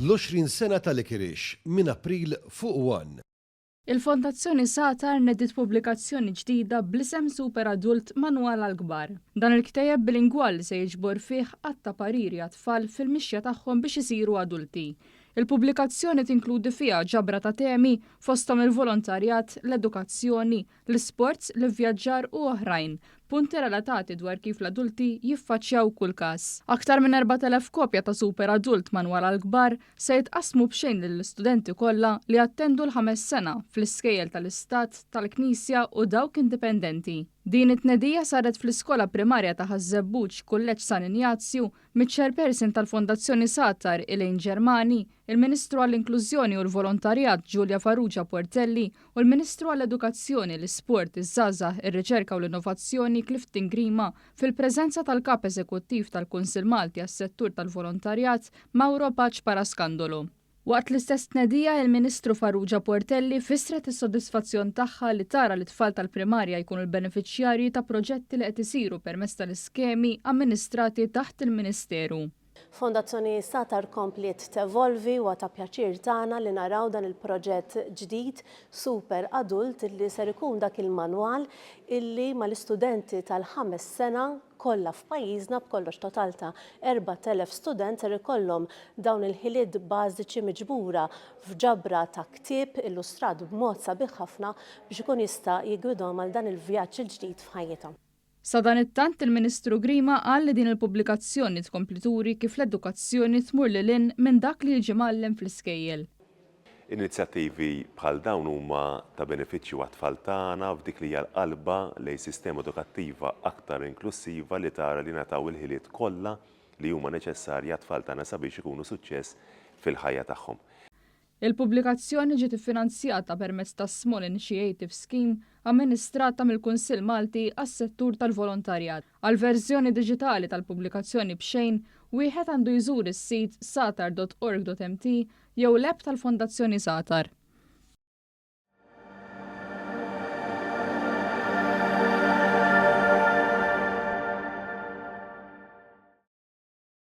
l-20 sena tal-Ikirix minn April fuq 1. Il-Fondazzjoni Satar nedit pubblikazzjoni ġdida bl-isem Super Adult Manwal għal-Kbar. Dan il-ktejjeb bilingwali se jiġbor fih għatta pariri għat-tfal fil-mixja tagħhom biex isiru adulti. Il-pubblikazzjoni tinkludi fiha ġabra ta' temi fosthom il-volontarjat, l-edukazzjoni, l-sports, l-vjaġġar u oħrajn, punti relatati dwar kif l-adulti jiffaċċjaw kull każ. Aktar minn 4,000 kopja ta' Super Adult Manwal għal-Kbar se jitqasmu b'xejn lill-istudenti kollha li attendu l-5 sena fl-iskejjel tal-Istat, tal-Knisja u dawk indipendenti. Din it-tnedija saret fl-iskola primarja ta' Ħażebbuġ Kulleġġ San Injazju miċ-chairperson tal-Fondazzjoni Satar Elaine Ġermani, il-Ministru għall-Inklużjoni u l-Volontarjat Giulia Farrugia Portelli u l-Ministru għall-Edukazzjoni, l-Isport, iż-Żgħażagħ, ir-Riċerka u l-Innovazzjoni Clifton Grima fil-preżenza tal-Kap Eżekuttiv tal-Kunsill Malti għas-settur tal-Volontarjat Mauro Paċ Paraskandolo. Waqt l-istess tnedija il-Ministru Farrugia Portelli fissret is-sodisfazzjon tagħha li tara li tfal tal-primarja jkunu l-benefiċjarji ta' proġetti li qed isiru permezz tal-iskemi amministrati taħt il-Ministeru. Fondazzjoni Satar komplet tevolvi u ta' pjaċir tagħna li naraw dan il-proġett ġdid Super Adult li ser ikun dak il-manwal illi mal-istudenti tal-5 sena kollha f'pajjiżna b'kollox total ta' 4,000 student ser ikollhom dawn il-ħiliet bażiċi miġbura f'ġabra ta' ktieb illustrat b'mod sabiħ ħafna biex ikun jista' jigwidhom għal dan il-vjaġġ il-ġdid f'ħajjithom. Sa dan it-tant il-Ministru Grima qal li din il-pubblikazzjoni tkompli turi kif l-edukazzjoni tmur lil hinn minn dak li jiġi mgħallem fl-iskejjel. Inizjattivi bħal dawn huma ta' benefiċċju għat-tfal tagħna f'dik li hija l-qalba lejn sistema edukattiva aktar inklusiva li tara li nagħtaw il-ħiliet kollha li huma neċessarji għat-tfal tagħna sabiex ikunu suċċess fil-ħajja tagħhom. Il-pubblikazzjoni ġiet iffinanzjata permezz ta' Small Initiative Scheme amministrata mill-Kunsill Malti għas-settur tal-volontarjat. Għal-verżjoni diġitali tal-pubblikazzjoni b'xejn, wieħed għandu jżur is-sit satar.org.mt jew l-app tal-Fondazzjoni Satar.